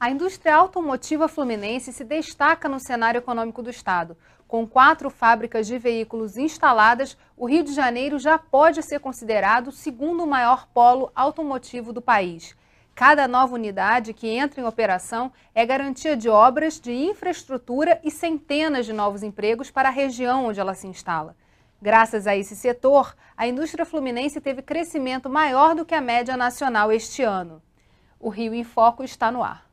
A indústria automotiva fluminense se destaca no cenário econômico do estado. Com 4 fábricas de veículos instaladas, o Rio de Janeiro já pode ser considerado o segundo maior polo automotivo do país. Cada nova unidade que entra em operação é garantia de obras, de infraestrutura e centenas de novos empregos para a região onde ela se instala. Graças a esse setor, a indústria fluminense teve crescimento maior do que a média nacional este ano. O Rio em Foco está no ar.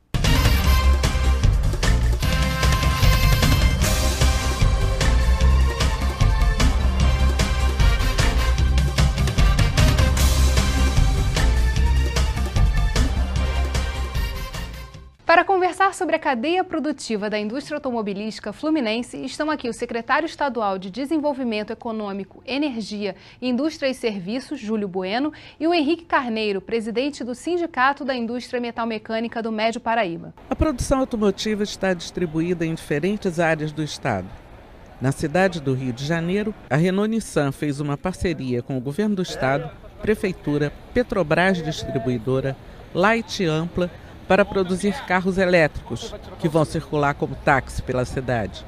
Para conversar sobre a cadeia produtiva da indústria automobilística fluminense, estão aqui o secretário estadual de Desenvolvimento Econômico, Energia, Indústria e Serviços, Júlio Bueno, e o Henrique Carneiro, presidente do Sindicato da Indústria Metalmecânica do Médio Paraíba. A produção automotiva está distribuída em diferentes áreas do estado. Na cidade do Rio de Janeiro, a Renault-Nissan fez uma parceria com o governo do estado, Prefeitura, Petrobras Distribuidora, Light Ampla, para produzir carros elétricos, que vão circular como táxi pela cidade.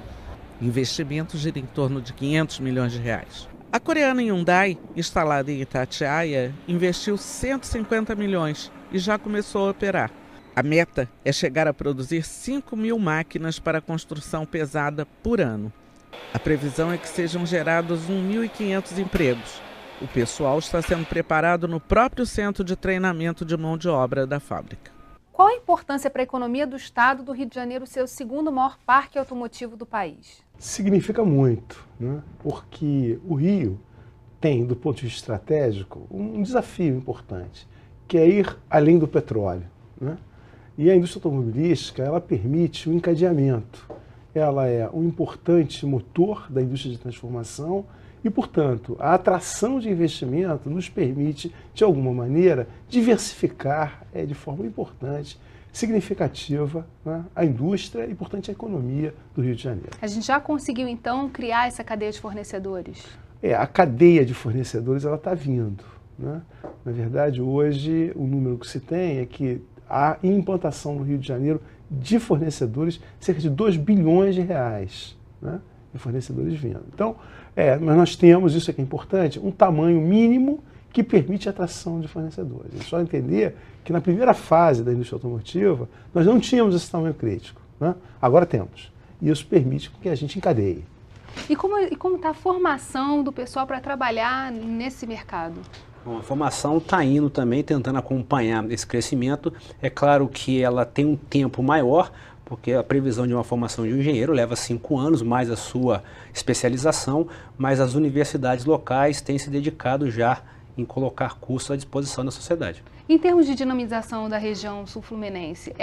O investimento gira em torno de 500 milhões de reais. A coreana Hyundai, instalada em Itatiaia, investiu 150 milhões e já começou a operar. A meta é chegar a produzir 5.000 máquinas para construção pesada por ano. A previsão é que sejam gerados 1.500 empregos. O pessoal está sendo preparado no próprio centro de treinamento de mão de obra da fábrica. Qual a importância para a economia do estado do Rio de Janeiro ser o segundo maior parque automotivo do país? Significa muito, né? Porque o Rio tem, do ponto de vista estratégico, um desafio importante, que é ir além do petróleo, né? E a indústria automobilística, ela permite o encadeamento. Ela é um importante motor da indústria de transformação e, portanto, a atração de investimento nos permite, de alguma maneira, diversificar de forma importante, significativa, né, a indústria e, portanto, a economia do Rio de Janeiro. A gente já conseguiu, então, criar essa cadeia de fornecedores? A cadeia de fornecedores ela está vindo, né? Na verdade, hoje, o número que se tem é que há implantação no Rio de Janeiro de fornecedores, cerca de 2 bilhões de reais, né, de fornecedores vindo. Então, mas nós temos, isso aqui é importante, um tamanho mínimo que permite a atração de fornecedores. É só entender que na primeira fase da indústria automotiva, nós não tínhamos esse tamanho crítico, né? Agora temos. E isso permite que a gente encadeie. E como está a formação do pessoal para trabalhar nesse mercado? Bom, a formação está indo também, tentando acompanhar esse crescimento. É claro que ela tem um tempo maior, porque a previsão de uma formação de um engenheiro leva 5 anos, mais a sua especialização, mas as universidades locais têm se dedicado já em colocar cursos à disposição da sociedade. Em termos de dinamização da região sul-fluminense,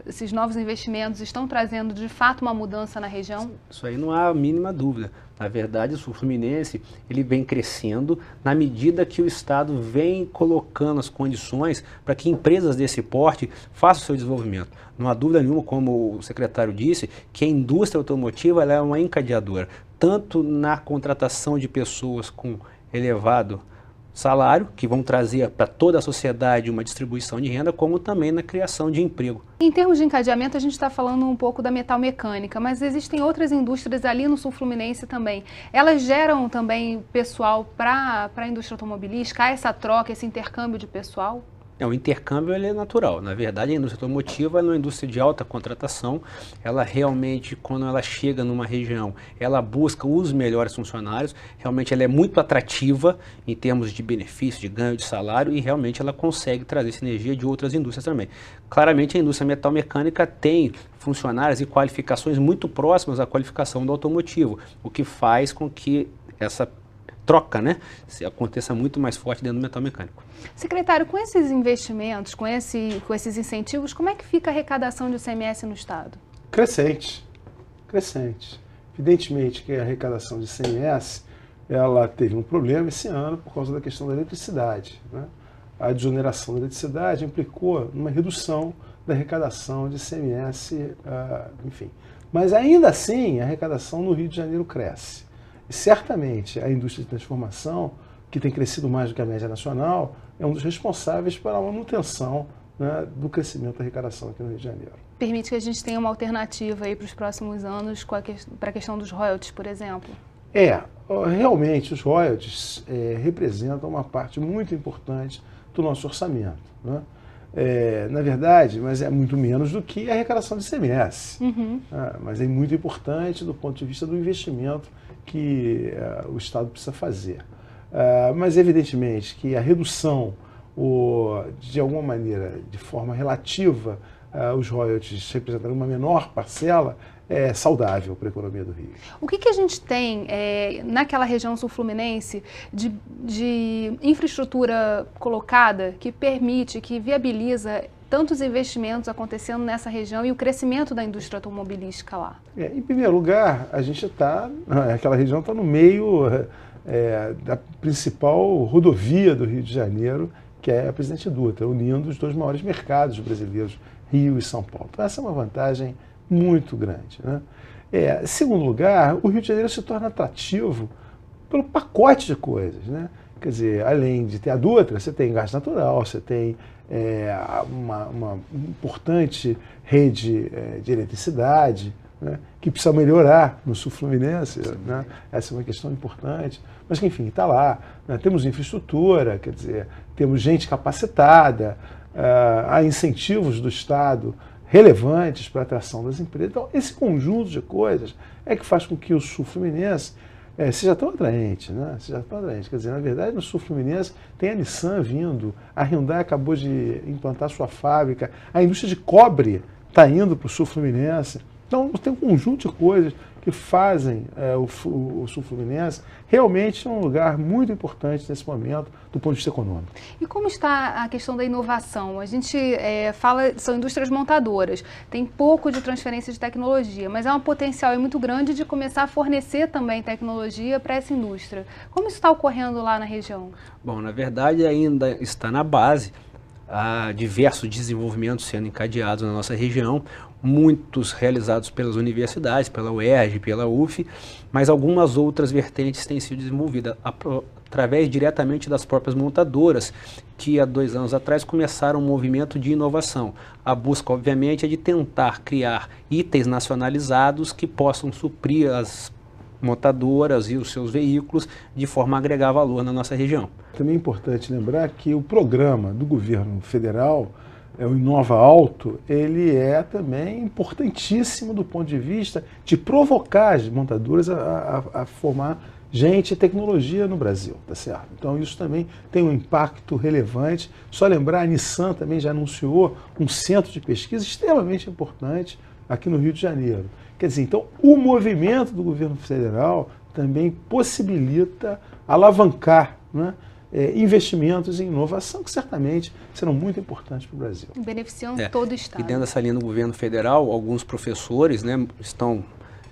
esses novos investimentos estão trazendo de fato uma mudança na região? Isso aí não há a mínima dúvida. Na verdade, o sul-fluminense ele vem crescendo na medida que o Estado vem colocando as condições para que empresas desse porte façam o seu desenvolvimento. Não há dúvida nenhuma, como o secretário disse, que a indústria automotiva ela é uma encadeadora, tanto na contratação de pessoas com elevado salário, que vão trazer para toda a sociedade uma distribuição de renda, como também na criação de emprego. Em termos de encadeamento, a gente está falando um pouco da metalmecânica, mas existem outras indústrias ali no sul fluminense também. Elas geram também pessoal para a indústria automobilística? Há essa troca, esse intercâmbio de pessoal? O intercâmbio ele é natural. Na verdade, a indústria automotiva é uma indústria de alta contratação. Ela realmente, quando ela chega numa região, ela busca os melhores funcionários. Realmente ela é muito atrativa em termos de benefício, de ganho de salário e realmente ela consegue trazer sinergia de outras indústrias também. Claramente a indústria metalmecânica tem funcionários e qualificações muito próximas à qualificação do automotivo, o que faz com que essa troca, né, aconteça muito mais forte dentro do metal mecânico. Secretário, com esses investimentos, com esses incentivos, como é que fica a arrecadação de ICMS no Estado? Crescente, crescente. Evidentemente que a arrecadação de ICMS, ela teve um problema esse ano por causa da questão da eletricidade, né? A desoneração da eletricidade implicou numa redução da arrecadação de ICMS, enfim. Mas ainda assim, a arrecadação no Rio de Janeiro cresce. E certamente a indústria de transformação, que tem crescido mais do que a média nacional, é um dos responsáveis pela manutenção né, do crescimento da arrecadação aqui no Rio de Janeiro. Permite que a gente tenha uma alternativa aí para os próximos anos para a questão dos royalties, por exemplo? Realmente os royalties representam uma parte muito importante do nosso orçamento, né? Na verdade, mas é muito menos do que a arrecadação de ICMS. Mas é muito importante do ponto de vista do investimento que o Estado precisa fazer. Mas evidentemente que a redução, de alguma maneira, de forma relativa, os royalties representando uma menor parcela, é saudável para a economia do Rio. O que a gente tem naquela região sul-fluminense de infraestrutura colocada que permite, que viabiliza tantos investimentos acontecendo nessa região e o crescimento da indústria automobilística lá? Em primeiro lugar, a gente aquela região está no meio da principal rodovia do Rio de Janeiro, que é a Presidente Dutra, unindo os dois maiores mercados brasileiros, Rio e São Paulo. Então, essa é uma vantagem muito grande, né? Em segundo lugar, o Rio de Janeiro se torna atrativo pelo pacote de coisas, né? Quer dizer, além de ter a Dutra, você tem gás natural, você tem uma importante rede de eletricidade, né, que precisa melhorar no sul fluminense, né? Essa é uma questão importante, mas que, enfim, está lá, né? Temos infraestrutura, quer dizer, temos gente capacitada, há incentivos do Estado relevantes para a atração das empresas. Então, esse conjunto de coisas é que faz com que o sul fluminense seja tão atraente, né? Seja tão atraente. Quer dizer, na verdade, no sul fluminense tem a Nissan vindo, a Hyundai acabou de implantar sua fábrica, a indústria de cobre está indo para o sul fluminense. Então, tem um conjunto de coisas que fazem o sul fluminense realmente um lugar muito importante nesse momento do ponto de vista econômico. E como está a questão da inovação? A gente fala, são indústrias montadoras, tem pouco de transferência de tecnologia, mas há um potencial muito grande de começar a fornecer também tecnologia para essa indústria. Como isso está ocorrendo lá na região? Bom, na verdade ainda está na base. Há diversos desenvolvimentos sendo encadeados na nossa região, muitos realizados pelas universidades, pela UERJ, pela UF, mas algumas outras vertentes têm sido desenvolvidas através diretamente das próprias montadoras, que há 2 anos atrás começaram um movimento de inovação. A busca, obviamente, é de tentar criar itens nacionalizados que possam suprir as montadoras e os seus veículos de forma a agregar valor na nossa região. Também é importante lembrar que o programa do governo federal, o Inova Alto, ele é também importantíssimo do ponto de vista de provocar as montadoras a formar gente e tecnologia no Brasil, tá certo? Então isso também tem um impacto relevante. Só lembrar, a Nissan também já anunciou um centro de pesquisa extremamente importante aqui no Rio de Janeiro. Quer dizer, então, o movimento do governo federal também possibilita alavancar, né, investimentos em inovação que certamente serão muito importantes para o Brasil. Beneficiam todo o Estado. E dentro dessa linha do governo federal, alguns professores, né, estão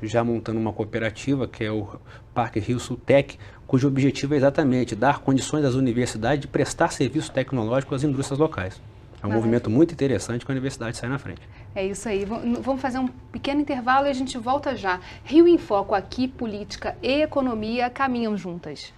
já montando uma cooperativa, que é o Parque Rio Sul Tech, cujo objetivo é exatamente dar condições às universidades de prestar serviço tecnológico às indústrias locais. É um movimento muito interessante que a universidade sai na frente. É isso aí. Vamos fazer um pequeno intervalo e a gente volta já. Rio em Foco aqui, política e economia caminham juntas.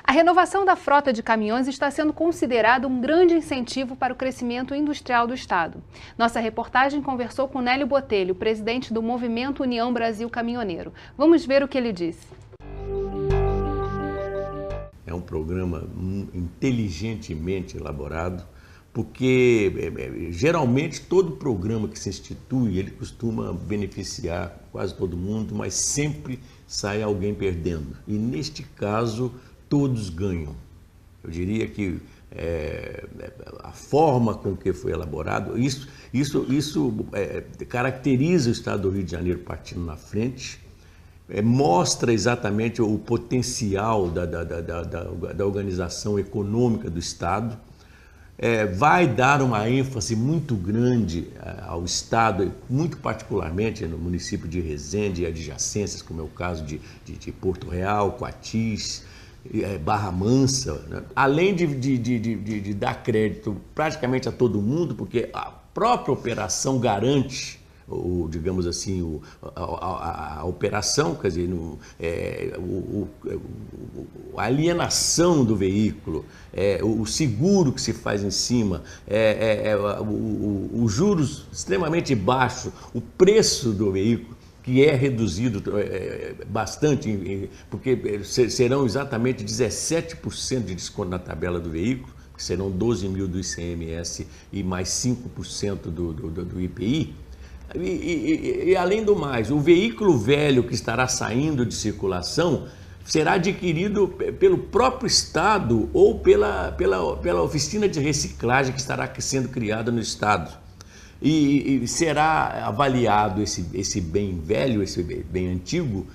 A renovação da frota de caminhões está sendo considerada um grande incentivo para o crescimento industrial do Estado. Nossa reportagem conversou com Nélio Botelho, presidente do Movimento União Brasil Caminhoneiro. Vamos ver o que ele disse. É um programa inteligentemente elaborado, porque geralmente todo programa que se institui, ele costuma beneficiar quase todo mundo, mas sempre sai alguém perdendo. E neste caso, todos ganham. Eu diria que a forma com que foi elaborado, isso caracteriza o Estado do Rio de Janeiro partindo na frente, mostra exatamente o potencial da organização econômica do Estado, vai dar uma ênfase muito grande ao Estado, muito particularmente no município de Resende e adjacências, como é o caso de Porto Real, Coatis, Barra Mansa, né? Além de dar crédito praticamente a todo mundo, porque a própria operação garante digamos assim, a operação, quer dizer, a alienação do veículo, o seguro que se faz em cima, os juros extremamente baixos, o preço do veículo, que é reduzido bastante, porque serão exatamente 17% de desconto na tabela do veículo, que serão 12 mil do ICMS e mais 5% do IPI. E além do mais, o veículo velho que estará saindo de circulação será adquirido pelo próprio Estado ou pela oficina de reciclagem que estará sendo criada no Estado. E será avaliado esse bem velho, esse bem antigo,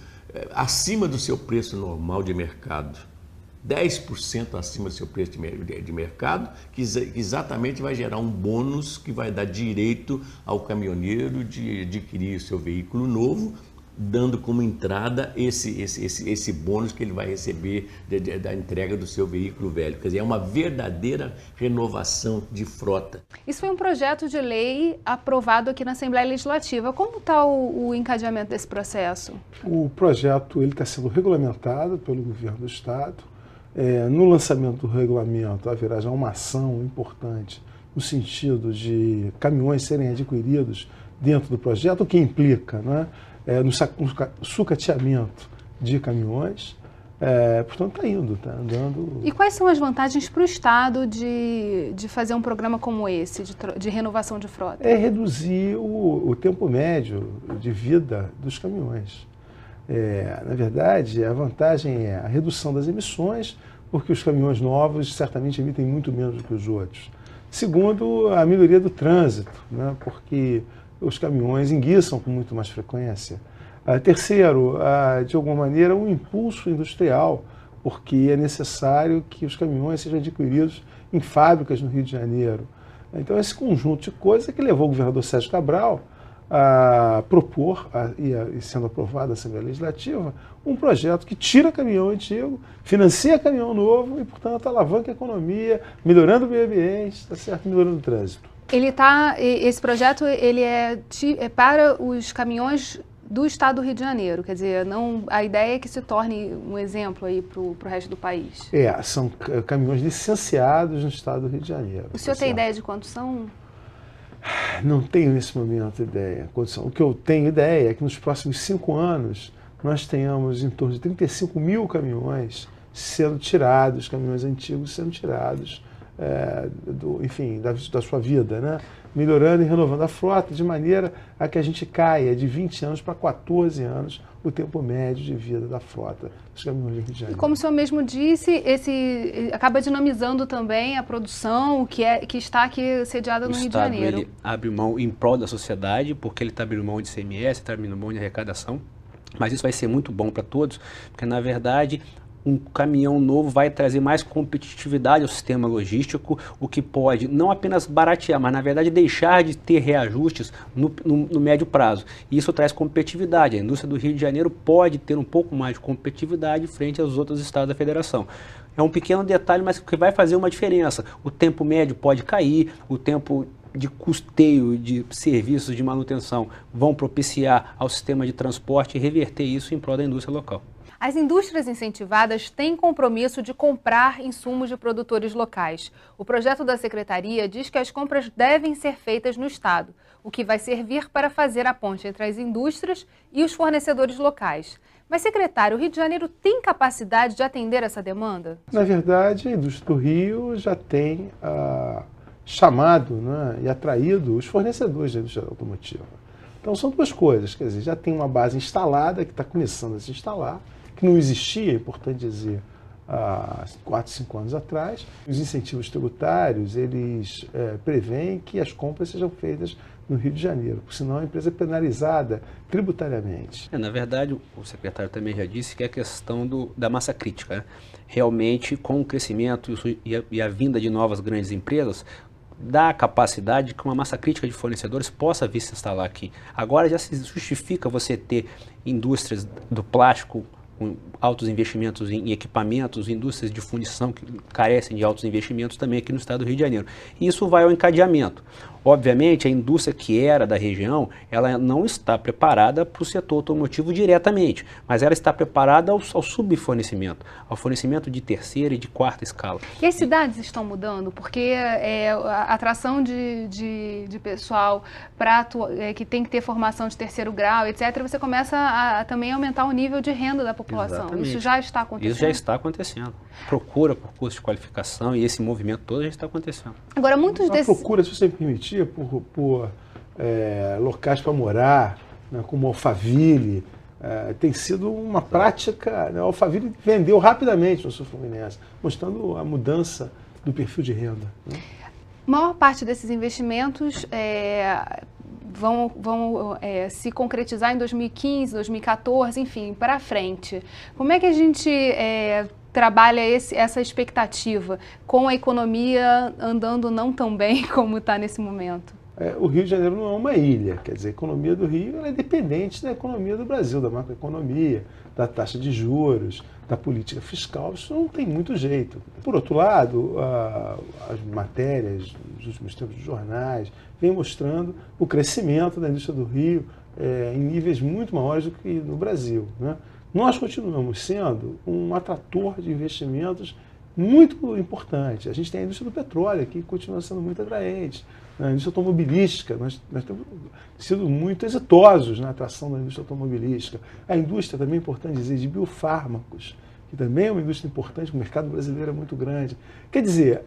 acima do seu preço normal de mercado. 10% acima do seu preço de mercado, que exatamente vai gerar um bônus que vai dar direito ao caminhoneiro de adquirir o seu veículo novo, dando como entrada esse bônus que ele vai receber da entrega do seu veículo velho. Quer dizer, é uma verdadeira renovação de frota. Isso foi um projeto de lei aprovado aqui na Assembleia Legislativa. Como está o encadeamento desse processo? O projeto está sendo regulamentado pelo governo do Estado. No lançamento do regulamento haverá já uma ação importante no sentido de caminhões serem adquiridos dentro do projeto, o que implica, né, no sucateamento de caminhões. Portanto, está andando. E quais são as vantagens para o Estado de fazer um programa como esse, de renovação de frota? É reduzir o tempo médio de vida dos caminhões. Na verdade, a vantagem é a redução das emissões, porque os caminhões novos certamente emitem muito menos do que os outros. Segundo, a melhoria do trânsito, né, porque os caminhões enguiçam com muito mais frequência. Terceiro, de alguma maneira, um impulso industrial, porque é necessário que os caminhões sejam adquiridos em fábricas no Rio de Janeiro. Então, esse conjunto de coisas é que levou o governador Sérgio Cabral a propor, e sendo aprovado na Assembleia Legislativa, um projeto que tira caminhão antigo, financia caminhão novo e, portanto, alavanca a economia, melhorando o meio ambiente, tá certo? Melhorando o trânsito. Esse projeto ele é para os caminhões do Estado do Rio de Janeiro, quer dizer, a ideia é que se torne um exemplo aí para o resto do país. São caminhões licenciados no Estado do Rio de Janeiro. O senhor tem ideia de quantos são? Não tenho nesse momento ideia. O que eu tenho ideia é que nos próximos 5 anos nós tenhamos em torno de 35 mil caminhões sendo tirados, caminhões antigos sendo tirados, da sua vida, né? Melhorando e renovando a frota de maneira a que a gente caia de 20 anos para 14 anos o tempo médio de vida da frota dos caminhões do Rio de Janeiro. E como o senhor mesmo disse, acaba dinamizando também a produção que está aqui sediada no Rio de Janeiro. O Estado abre mão em prol da sociedade, porque ele está abrindo mão de ICMS, está abrindo mão de arrecadação, mas isso vai ser muito bom para todos, porque na verdade um caminhão novo vai trazer mais competitividade ao sistema logístico, o que pode não apenas baratear, mas na verdade deixar de ter reajustes no médio prazo. E isso traz competitividade. A indústria do Rio de Janeiro pode ter um pouco mais de competitividade frente aos outros estados da federação. É um pequeno detalhe, mas que vai fazer uma diferença. O tempo médio pode cair, o tempo de custeio de serviços de manutenção vão propiciar ao sistema de transporte e reverter isso em prol da indústria local. As indústrias incentivadas têm compromisso de comprar insumos de produtores locais. O projeto da Secretaria diz que as compras devem ser feitas no Estado, o que vai servir para fazer a ponte entre as indústrias e os fornecedores locais. Mas, secretário, o Rio de Janeiro tem capacidade de atender essa demanda? Na verdade, a indústria do Rio já tem chamado, né, e atraído os fornecedores da indústria automotiva. Então, são duas coisas. Quer dizer, já tem uma base instalada, que está começando a se instalar, que não existia, é importante dizer, há 4, 5 anos atrás. Os incentivos tributários, eles prevêem que as compras sejam feitas no Rio de Janeiro, porque senão a empresa é penalizada tributariamente. Na verdade, o secretário também já disse que é a questão da massa crítica. Né? Realmente, com o crescimento e a vinda de novas grandes empresas, dá a capacidade que uma massa crítica de fornecedores possa vir se instalar aqui. Agora já se justifica você ter indústrias do plástico com altos investimentos em equipamentos, indústrias de fundição que carecem de altos investimentos também aqui no estado do Rio de Janeiro. E isso vai ao encadeamento. Obviamente, a indústria que era da região, ela não está preparada para o setor automotivo diretamente, mas ela está preparada ao subfornecimento, ao fornecimento de terceira e de quarta escala. E as cidades estão mudando? Porque a atração de pessoal que tem que ter formação de terceiro grau, etc., você começa a também aumentar o nível de renda da população. Exatamente. Isso já está acontecendo? Isso já está acontecendo. Procura por curso de qualificação e esse movimento todo já está acontecendo. Agora, muitos desses... procura, se você me permitir, por locais para morar, né, como Alphaville, tem sido uma prática, né, Alphaville vendeu rapidamente no sul fluminense, mostrando a mudança do perfil de renda. Né? A maior parte desses investimentos vão se concretizar em 2015, 2014, enfim, para frente. Como é que a gente trabalha essa expectativa com a economia andando não tão bem como está nesse momento? O Rio de Janeiro não é uma ilha, quer dizer, a economia do Rio é dependente da economia do Brasil, da macroeconomia, da taxa de juros, da política fiscal, isso não tem muito jeito. Por outro lado, as matérias dos últimos tempos dos jornais vêm mostrando o crescimento da indústria do Rio em níveis muito maiores do que no Brasil, né? Nós continuamos sendo um atrator de investimentos muito importante. A gente tem a indústria do petróleo, que continua sendo muito atraente. Na indústria automobilística, nós temos sido muito exitosos na atração da indústria automobilística. A indústria, também é importante dizer, de biofármacos, que também é uma indústria importante, o mercado brasileiro é muito grande. Quer dizer,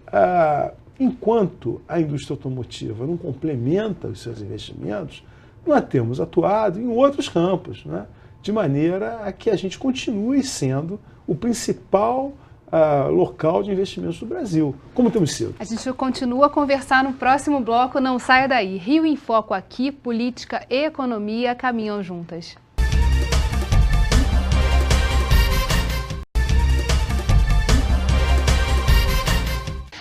enquanto a indústria automotiva não complementa os seus investimentos, nós temos atuado em outros campos, né? De maneira a que a gente continue sendo o principal local de investimentos do Brasil, como temos sido. A gente continua a conversar no próximo bloco, não saia daí. Rio em Foco aqui, política e economia caminham juntas.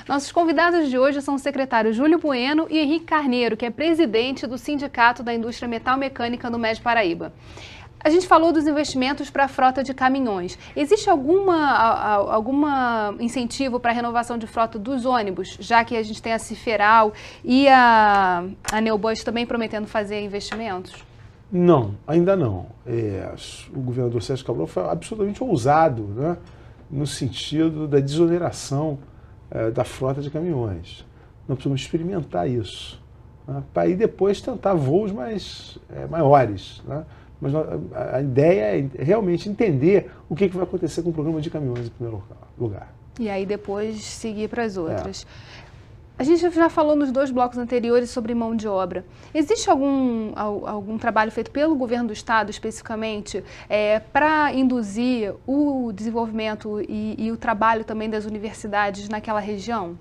Nossos convidados de hoje são o secretário Júlio Bueno e Henrique Carneiro, que é presidente do Sindicato da Indústria Metal-Mecânica no MED Paraíba. A gente falou dos investimentos para a frota de caminhões. Existe alguma incentivo para a renovação de frota dos ônibus, já que a gente tem a Ciferal e a Neobus também prometendo fazer investimentos? Não, ainda não. O governador Sérgio Cabral foi absolutamente ousado, né, no sentido da desoneração da frota de caminhões. Nós precisamos experimentar isso, né, para aí depois tentar voos maiores, né? Mas a ideia é realmente entender o que vai acontecer com o programa de caminhões em primeiro lugar. E aí depois seguir para as outras. A gente já falou nos 2 blocos anteriores sobre mão de obra. Existe algum trabalho feito pelo governo do estado, especificamente, para induzir o desenvolvimento e o trabalho também das universidades naquela região?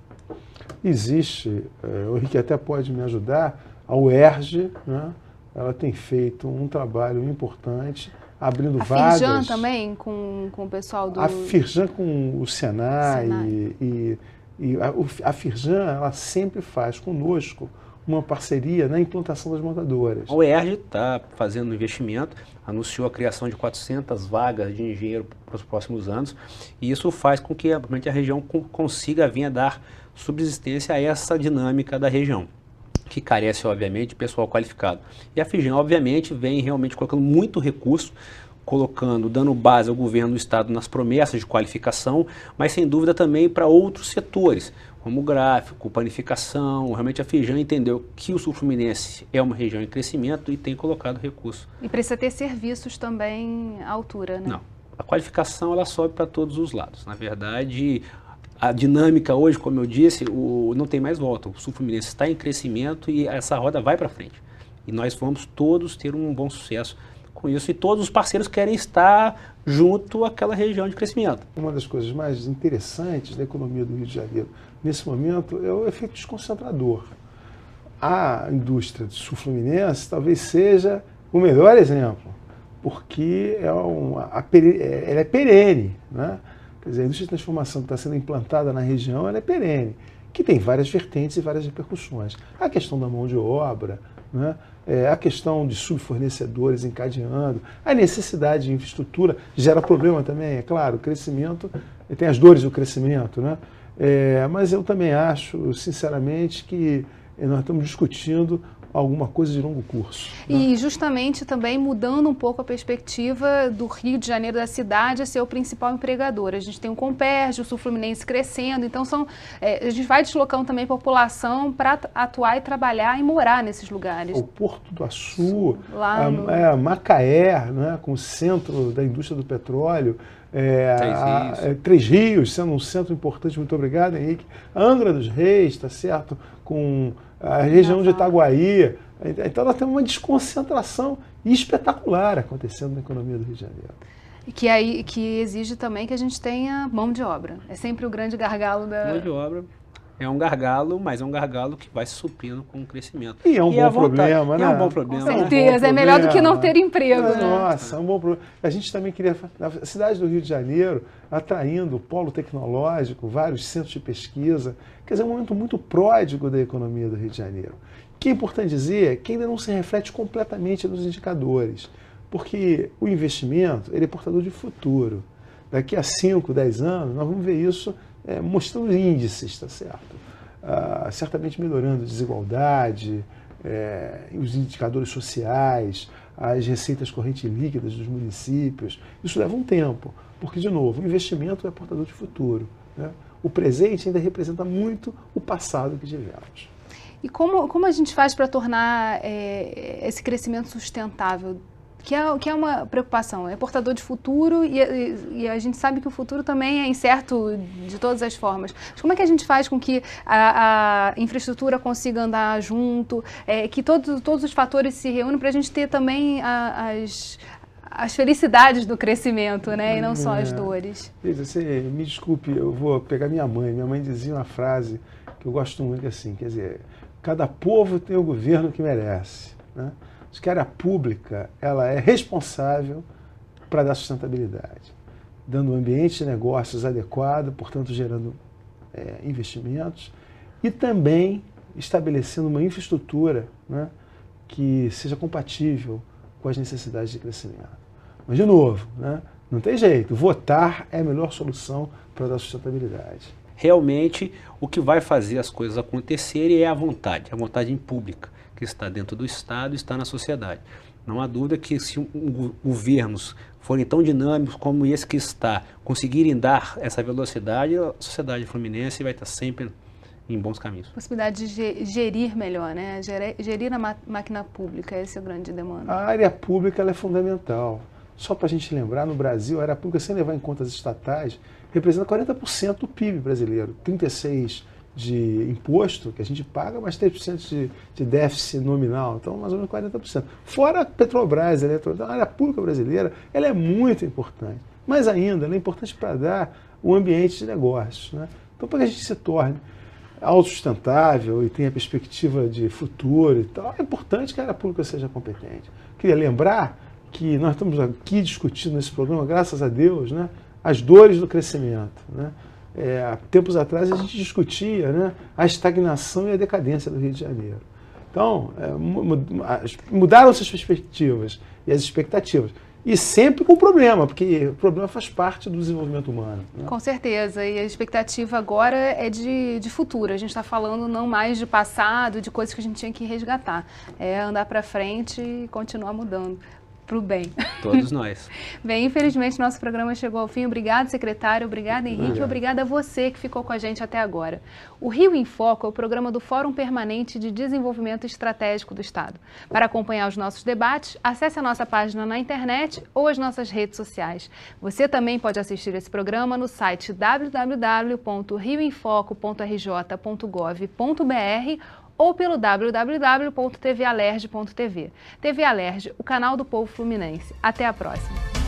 Existe, o Henrique até pode me ajudar, a UERJ, né? Ela tem feito um trabalho importante, abrindo vagas. A Firjan também, com o pessoal do... A Firjan com o Senai. E a Firjan, ela sempre faz conosco uma parceria na implantação das montadoras. A UERJ está fazendo um investimento, anunciou a criação de 400 vagas de engenheiro para os próximos anos, e isso faz com que a região consiga vir a dar subsistência a essa dinâmica da região, que carece, obviamente, de pessoal qualificado. E a Firjan, obviamente, vem realmente colocando muito recurso, dando base ao governo do estado nas promessas de qualificação, mas sem dúvida também para outros setores, como gráfico, panificação. Realmente a Firjan entendeu que o sul fluminense é uma região em crescimento e tem colocado recurso. E precisa ter serviços também à altura, né? Não, a qualificação ela sobe para todos os lados. Na verdade, a dinâmica hoje, como eu disse, não tem mais volta. O sul fluminense está em crescimento e essa roda vai para frente. E nós vamos todos ter um bom sucesso com isso. E todos os parceiros querem estar junto àquela região de crescimento. Uma das coisas mais interessantes da economia do Rio de Janeiro, nesse momento, é o efeito desconcentrador. A indústria do sul fluminense talvez seja o melhor exemplo, porque ela é perene, né? Quer dizer, a indústria de transformação que está sendo implantada na região, ela é perene, que tem várias vertentes e várias repercussões. A questão da mão de obra, né? A questão de subfornecedores encadeando, a necessidade de infraestrutura gera problema também, é claro, o crescimento, tem as dores do crescimento, né? Mas eu também acho, sinceramente, que nós estamos discutindo alguma coisa de longo curso. E justamente também mudando um pouco a perspectiva do Rio de Janeiro, da cidade, a ser o principal empregador. A gente tem o Comperj, o Sul Fluminense crescendo, então a gente vai deslocando também população para atuar e trabalhar e morar nesses lugares. O Porto do Açu, Macaé, né, como centro da indústria do petróleo, Três Rios sendo um centro importante, muito obrigado, Henrique. Angra dos Reis, tá certo, com a região de Itaguaí. Então nós temos uma desconcentração espetacular acontecendo na economia do Rio de Janeiro. Que exige também que a gente tenha mão de obra. É sempre o grande gargalo da... Mão de obra. É um gargalo, mas é um gargalo que vai se suprindo com o crescimento. E é um bom problema, né? É um bom problema. Com certeza, é melhor do que não ter emprego. Nossa, é um bom problema. A gente também queria, na cidade do Rio de Janeiro, atraindo o polo tecnológico, vários centros de pesquisa. Quer dizer, é um momento muito pródigo da economia do Rio de Janeiro. O que é importante dizer é que ainda não se reflete completamente nos indicadores, porque o investimento ele é portador de futuro. Daqui a 5, 10 anos, nós vamos ver isso mostrando índices, tá certo? Certamente melhorando a desigualdade, os indicadores sociais, as receitas correntes líquidas dos municípios. Isso leva um tempo, porque, de novo, o investimento é portador de futuro, né? O presente ainda representa muito o passado que tivemos. E como a gente faz para tornar esse crescimento sustentável? Que é uma preocupação, é portador de futuro e a gente sabe que o futuro também é incerto de todas as formas. Mas como é que a gente faz com que a infraestrutura consiga andar junto, que todos os fatores se reúnem para a gente ter também as felicidades do crescimento, né? E não só as dores. Você me desculpe, eu vou pegar minha mãe. Minha mãe dizia uma frase que eu gosto muito, assim, quer dizer, cada povo tem o governo que merece, né? Acho que a área pública ela é responsável para dar sustentabilidade, dando um ambiente de negócios adequado, portanto gerando investimentos e também estabelecendo uma infraestrutura, né, que seja compatível com as necessidades de crescimento. Mas, de novo, né, não tem jeito, votar é a melhor solução para dar sustentabilidade. Realmente, o que vai fazer as coisas acontecerem é a vontade pública, que está dentro do Estado e está na sociedade. Não há dúvida que se governos forem tão dinâmicos como esse que está, conseguirem dar essa velocidade, a sociedade fluminense vai estar sempre em bons caminhos. Possibilidade de gerir melhor, né? Gerir a máquina pública, esse é o grande demanda. A área pública ela é fundamental. Só para a gente lembrar, no Brasil, a área pública, sem levar em conta as estatais, representa 40% do PIB brasileiro, 36% de imposto que a gente paga, mas 3% de déficit nominal, então mais ou menos 40%. Fora a Petrobras, a área pública brasileira, ela é muito importante. Mais ainda, ela é importante para dar um ambiente de negócios, né? Então, para que a gente se torne autossustentável e tenha perspectiva de futuro e tal, é importante que a área pública seja competente. Queria lembrar que nós estamos aqui discutindo nesse programa, graças a Deus, né, as dores do crescimento, né? Tempos atrás a gente discutia, né, a estagnação e a decadência do Rio de Janeiro. Então, mudaram-se as perspectivas e as expectativas. E sempre com problema, porque o problema faz parte do desenvolvimento humano, né? Com certeza, e a expectativa agora é de futuro. A gente está falando não mais de passado, de coisas que a gente tinha que resgatar. É andar para frente e continuar mudando. Para o bem. Todos nós. Bem, infelizmente nosso programa chegou ao fim. Obrigado, secretário. Obrigada, Henrique. Obrigada a você que ficou com a gente até agora. O Rio em Foco é o programa do Fórum Permanente de Desenvolvimento Estratégico do Estado. Para acompanhar os nossos debates, acesse a nossa página na internet ou as nossas redes sociais. Você também pode assistir esse programa no site www.rioemfoco.rj.gov.br ou pelo www.tvalerj.tv. TV Alerj, o canal do povo fluminense. Até a próxima!